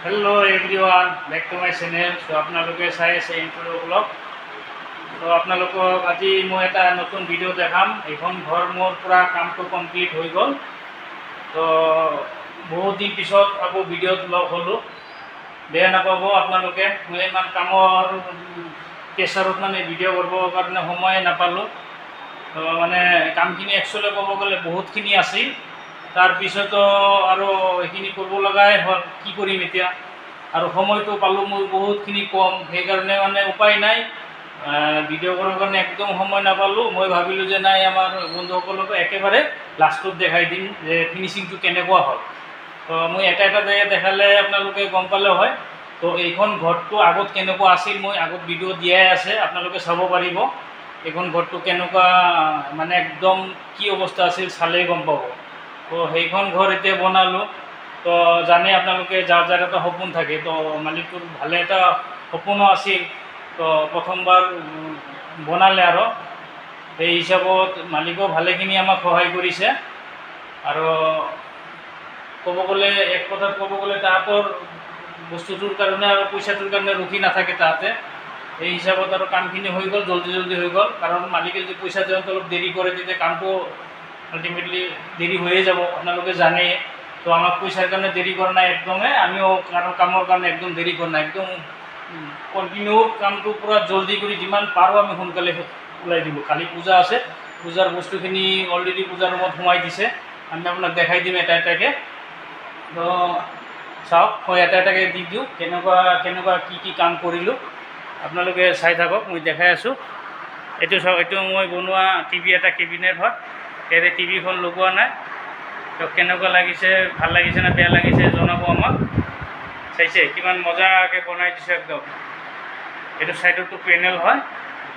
Hello everyone back to my channel. तो आपनालोके चाই আছে ইন্ট্रो ব্লগ। তো আপোনালোকক আজি মই এটা নতুন ভিডিও দেখাম। এখন ঘৰ মোৰ পুৰা কামটো কমপ্লিট হৈ গ'ল। তো বহুত দিন পিছত আকৌ ভিডিঅ'ত লগ হ'লোঁ। বেয়া নাপাব আপোনালোকে, মই ইমান কামৰ প্ৰেছাৰত মানে ভিডিঅ' কৰিবৰ কাৰণে সময়ে নাপালোঁ। তো মানে কামখিনি একচুৱেলি ক'ব গ'লে বহুতখিনি আছিল। তাৰপিছতো আৰু এইখিনি কৰিব লগাই হ'ল, কি কৰিম এতিয়া। আৰু সময়টো পালোঁ মোৰ বহুতখিনি কম, সেইকাৰণে মানে উপায় নাই, ভিডিঅ' কৰাৰ কাৰণে একদম সময় নাপালোঁ। মই ভাবিলোঁ যে নাই, আমাৰ বন্ধুসকলকো একেবাৰে লাষ্টত দেখাই দিম যে ফিনিচিংটো কেনেকুৱা হ'ল। তো মই এটা জেগা দেখালে আপোনালোকে গম পালে হয়। তো এইখন ঘৰটো আগত কেনেকুৱা আছিল মই আগত ভিডিঅ' দিয়াই আছে, আপোনালোকে চাব পাৰিব। এইখন ঘৰটো কেনেকুৱা মানে একদম কি অৱস্থা আছিল চালেই গম পাব। তো সেইখন ঘৰ এতিয়া বনালোঁ। তো জানে আপোনালোকে যাৰ যাৰ এটা সপোন থাকে, তো মালিকটোৰ ভালে এটা সপোনো আছিল। তো প্ৰথমবাৰ বনালে আৰু সেই হিচাপত মালিকেও ভালেখিনি আমাক সহায় কৰিছে। আৰু ক'ব গ'লে এক কথাত ক'ব গ'লে তাহাঁতৰ বস্তুটোৰ কাৰণে আৰু পইচাটোৰ কাৰণে ৰখি নাথাকে তাহাঁতে। এই হিচাপত আৰু কামখিনি হৈ গ'ল, জল্দি হৈ গ'ল। কাৰণ মালিকে যদি পইচা দিওঁতে অলপ দেৰি কৰে তেতিয়া কামটো আল্টিমেটলি দেৰি হৈয়ে যাব, আপোনালোকে জানেই। তো আমাক পইচাৰ কাৰণে দেৰি কৰা নাই একদমেই, আমিও কামৰ কাৰণে একদম দেৰি কৰা নাই, একদম কণ্টিনিউ কামটো পূৰা জল্দি কৰি যিমান পাৰোঁ আমি সোনকালে ওলাই দিলোঁ। কালি পূজা আছে, পূজাৰ বস্তুখিনি অলৰেডি পূজাৰ ৰুমত সোমাই দিছে। আমি আপোনাক দেখাই দিম এটা এটাকৈ। তো চাওক, মই এটা এটাকৈ দি দিওঁ কেনেকুৱা কি কাম কৰিলোঁ। আপোনালোকে চাই থাকক, মই দেখাই আছোঁ। এইটো চাওক, এইটো মই বনোৱা টিভি এটা কেবিনেট হয়। ইয়াতে টিভিখন লগোৱা নাই। তো কেনেকুৱা লাগিছে, ভাল লাগিছে না বেয়া লাগিছে জনাব আমাক। চাইছে কিমান মজাকৈ বনাই দিছে একদম। এইটো ছাইডতো পেনেল হয়।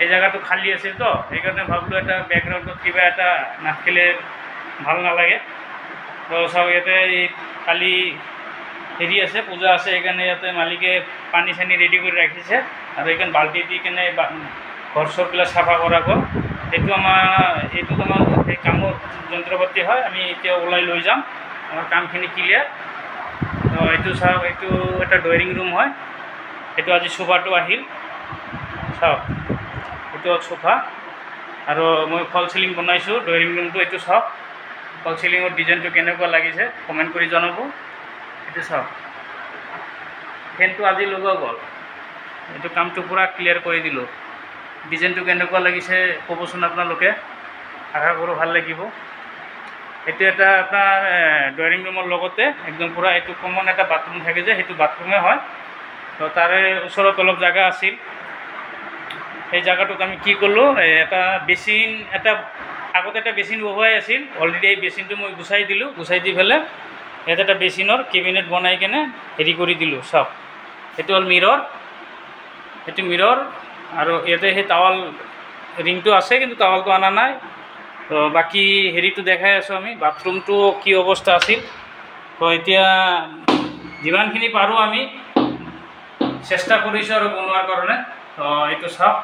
এই জেগাটো খালী আছিল তো, সেইকাৰণে ভাবিলোঁ এটা বেকগ্ৰাউণ্ডত কিবা এটা নাথাকিলে ভাল নালাগে। তো চাওক, ইয়াতে এই কালি হেৰি আছে, পূজা আছে, সেইকাৰণে ইয়াতে মালিকে পানী চানী ৰেডি কৰি ৰাখিছে। আৰু এইখন বাল্টি দি কেনে ঘৰ চৰবিলাক চাফা কৰা গ'ল। এইটো তোমাৰ এই কামৰ যন্ত্ৰপাতি হয়, আমি এতিয়া ওলাই লৈ যাম। আমাৰ কামখিনি ক্লিয়াৰ। তো এইটো চাওক, এইটো এটা ড্ৰয়িং ৰুম হয়। এইটো আজি চোফাটো আহিল, চাওক এইটো চোফা। আৰু মই ফল চিলিং বনাইছোঁ ড্ৰয়িং ৰুমটো। এইটো চাওক, ফল চিলিঙৰ ডিজাইনটো কেনেকুৱা লাগিছে কমেণ্ট কৰি জনাব। এইটো চাওক, ফেনটো আজি লগোৱা গ'ল। এইটো কামটো পূৰা ক্লিয়াৰ কৰি দিলোঁ। ডিজাইনটো কেনেকুৱা লাগিছে ক'বচোন আপোনালোকে, আশা কৰোঁ ভাল লাগিব। এইটো এটা আপোনাৰ ড্ৰয়িং ৰুমৰ লগতে একদম পূৰা এইটো কমন এটা বাথৰুম থাকে যে, সেইটো বাথৰুমে হয়। তো তাৰে ওচৰত অলপ জেগা আছিল, সেই জেগাটোত আমি কি কৰিলোঁ, এটা বেচিন আগতে এটা বেচিন বহুৱাই আছিল। অলৰেডি এই বেচিনটো মই গুচাই দিলোঁ। গুচাই দি পেলাই ইয়াত এটা বেচিনৰ কেবিনেট বনাই কেনে হেৰি কৰি দিলোঁ। চাওক, সেইটো হ'ল মিৰৰ, সেইটো মিৰৰ। আৰু ইয়াতে সেই টাৱাল ৰিংটো আছে, কিন্তু টাৱালটো অনা নাই। তো বাকী হেৰিটো দেখাই আছোঁ আমি, বাথৰুমটো কি অৱস্থা আছিল। তো এতিয়া যিমানখিনি পাৰোঁ আমি চেষ্টা কৰিছোঁ আৰু বনোৱাৰ কাৰণে। তো এইটো চাওক,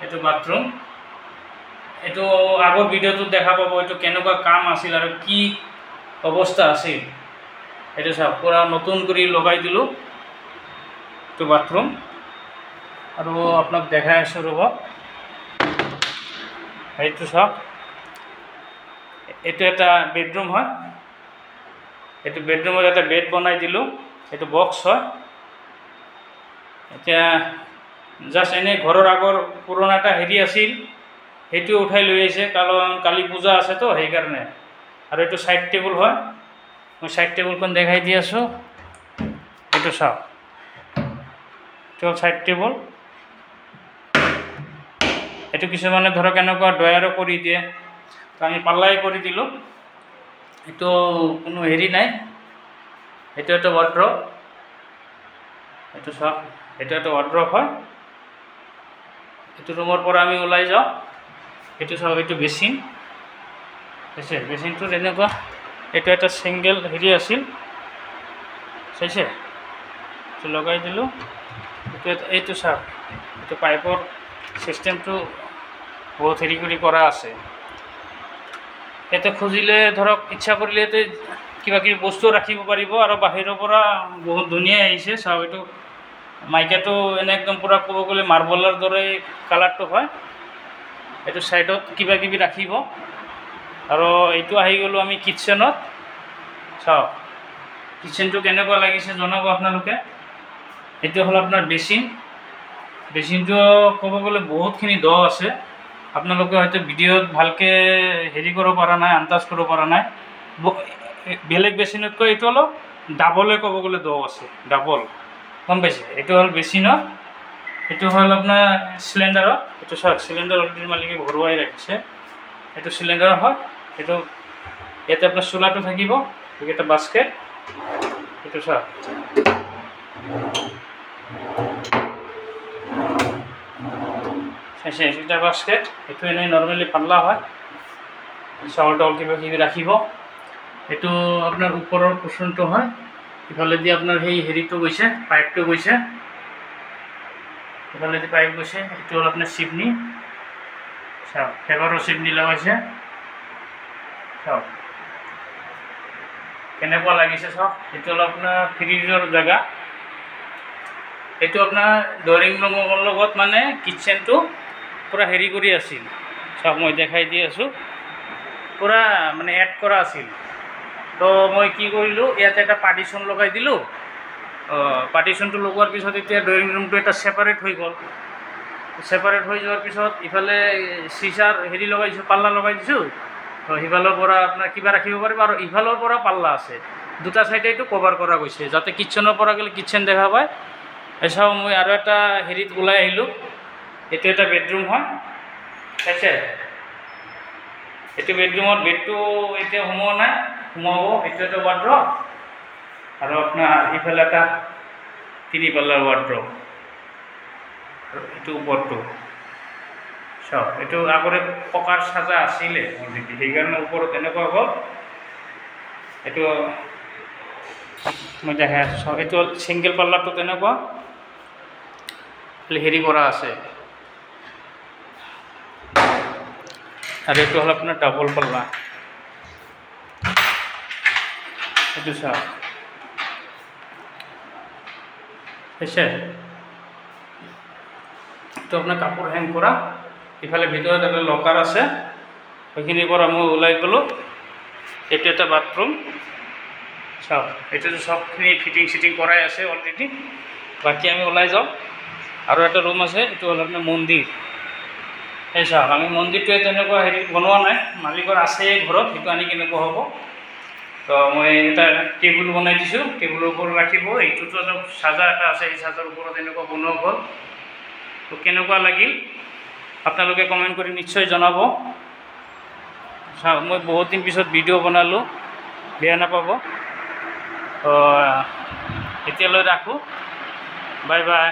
এইটো বাথৰুম। এইটো আগৰ ভিডিঅ'টোত দেখা পাব এইটো কেনেকুৱা কাম আছিল আৰু কি অৱস্থা আছিল। এইটো চাওক, পূৰা নতুন কৰি লগাই দিলোঁ এইটো বাথৰুম। আৰু আপোনাক দেখাই আছোঁ ৰ'ব, এইটো চাওক, এইটো এটা বেডৰুম হয়। এইটো বেডৰুমত এটা বেড বনাই দিলোঁ। এইটো বক্স হয়। এতিয়া জাষ্ট এনেই ঘৰৰ আগৰ পুৰণা এটা হেৰি আছিল, সেইটো উঠাই লৈ আহিছে, কাৰণ কালি পূজা আছে তো সেইকাৰণে। আৰু এইটো ছাইড টেবুল হয়। মই ছাইড টেবুলখন দেখাই দি আছোঁ। এইটো চাওক, এইটো হ'ল ছাইড টেবুল। এইটো কিছুমানে ধৰক এনেকুৱা ডয়াৰো কৰি দিয়ে, তো আমি পাল্লাই কৰি দিলোঁ। এইটো কোনো হেৰি নাই। এইটো এটা ৱাৰ্ড্ৰব। এইটো চাওক, এইটো এটা ৱাৰ্ড্ৰব হয়। এইটো ৰুমৰ পৰা আমি ওলাই যাওঁ। এইটো চাওক, এইটো বেচিন চাইছে, বেচিনটো এনেকুৱা। এইটো এটা ছিংগল হেৰি আছিল, চাইছে, এইটো লগাই দিলোঁ। এইটো চাওক, এইটো পাইপৰ চিষ্টেমটো বহুত হেৰি কৰি কৰা আছে। ইয়াতে খুজিলে ধৰক ইচ্ছা কৰিলে ইয়াতে কিবা কিবি বস্তু ৰাখিব পাৰিব আৰু বাহিৰৰ পৰা বহুত ধুনীয়া আহিছে। চাওক এইটো মাইকাটো এনে একদম পূৰা ক'ব গ'লে মাৰ্বলৰ দৰে কালাৰটো হয়। এইটো ছাইডত কিবা কিবি ৰাখিব। আৰু এইটো আহি গ'লোঁ আমি কিটচেনত। চাওক কিটচেনটো কেনেকুৱা লাগিছে জনাব আপোনালোকে। এইটো হ'ল আপোনাৰ বেচিন। বেচিনটো ক'ব গ'লে বহুতখিনি দ আছে। আপোনালোকে হয়তো ভিডিঅ'ত ভালকৈ হেৰি কৰিব পৰা নাই, আন্দাজ কৰিব পৰা নাই। বেলেগ বেচিনতকৈ এইটো অলপ ডাবলে ক'ব গ'লে দ আছে, ডাবল, গম পাইছে। এইটো হ'ল বেচিনত, এইটো হ'ল আপোনাৰ চিলিণ্ডাৰত। এইটো চাওক চিলিণ্ডাৰ অলৰেডি মালিকে ভৰোৱাই ৰাখিছে। এইটো চিলিণ্ডাৰ হয়। এইটো ইয়াতে আপোনাৰ চোলাটো থাকিব, এইকেইটা বাস্কেট। এইটো চাওক এটা বাস্কেট। এইটো এনেই নৰ্মেলি পাল্লা হয়, চাউল টাউল কিবা কিবি ৰাখিব। এইটো আপোনাৰ ওপৰৰ কুচনটো হয়। ইফালেদি আপোনাৰ সেই হেৰিটো গৈছে, পাইপটো গৈছে, ইফালেদি পাইপ গৈছে। এইটো হ'ল আপোনাৰ চিমনি। চাওক ফেবাৰৰ চিমনি লগাইছে। চাওক কেনেকুৱা লাগিছে চাওক। এইটো হ'ল আপোনাৰ ফ্ৰিজৰ জেগা। এইটো আপোনাৰ ড্ৰয়িং ৰুমৰ লগত মানে কিটচেনটো পূৰা হেৰি কৰি আছিল। চাওক মই দেখাই দি আছোঁ, পূৰা মানে এড কৰা আছিল। তো মই কি কৰিলোঁ, ইয়াতে এটা পাৰ্টিশ্যন লগাই দিলোঁ। পাৰ্টিশ্যনটো লগোৱাৰ পিছত এতিয়া ড্ৰয়িং ৰুমটো এটা ছেপাৰেট হৈ গ'ল। ছেপাৰেট হৈ যোৱাৰ পিছত ইফালে চিচাৰ হেৰি লগাইছোঁ, পাল্লা লগাই দিছোঁ। তো সিফালৰ পৰা আপোনাৰ কিবা ৰাখিব পাৰিব। আৰু ইফালৰ পৰা পাল্লা আছে, দুটা চাইডে এইটো কভাৰ কৰা গৈছে যাতে কিটচেনৰ পৰা গ'লে কিটচেন দেখা পায়। চাওঁ মই আৰু এটা হেৰিত ওলাই আহিলোঁ। এইটো এটা বেডৰুম হয়, চাইছে। এইটো বেডৰুমত বেডটো এতিয়া সোমোৱা নাই, সোমাব। এইটো এটা ৱাৰ্ড্ৰব আৰু আপোনাৰ ইফালে এটা 3 পাল্লাৰ ৱাৰ্ড্ৰব। এইটো ওপৰটো চাওক, এইটো আগতে পকাৰ চাজা আছিলে অলৰেডি, সেইকাৰণে ওপৰত এনেকুৱা হ'ল। এইটো মই দেখাই আছোঁ চাওক। এইটো ছিংগল পাল্লাটো তেনেকুৱা হেৰি কৰা আছে। আৰু এইটো হ'ল আপোনাৰ ডাবল পাল্লা। এইটো চাওক হৈছে। এইটো আপোনাৰ কাপোৰ হেং কৰা। ইফালে ভিতৰত এটা লকাৰ আছে, সেইখিনিৰ পৰা মই ওলাই গ'লোঁ। এইটো এটা বাথৰুম। চাওক এইটোতো চবখিনি ফিটিং চিটিং কৰাই আছে অলৰেডি। বাকী আমি ওলাই যাওঁ। আৰু এটা ৰুম আছে, এইটো হ'ল আপোনাৰ মন্দিৰ। এই চাওক আমি মন্দিৰটোৱে তেনেকুৱা হেৰি বনোৱা নাই, মালিকৰ আছে ঘৰত, সেইটো আনি কেনেকুৱা হ'ব। তো মই এটা টেবুল বনাই দিছোঁ, টেবুলৰ ওপৰত ৰাখিব। এইটোতো অলপ চাজা এটা আছে, এই চাজাৰ ওপৰত এনেকুৱা বনোৱা হ'ল। তো কেনেকুৱা লাগিল আপোনালোকে কমেণ্ট কৰি নিশ্চয় জনাব। চাওক মই বহুত দিন পিছত ভিডিঅ' বনালোঁ, বেয়া নাপাব। তো এতিয়ালৈ ৰাখোঁ, বাই বাই।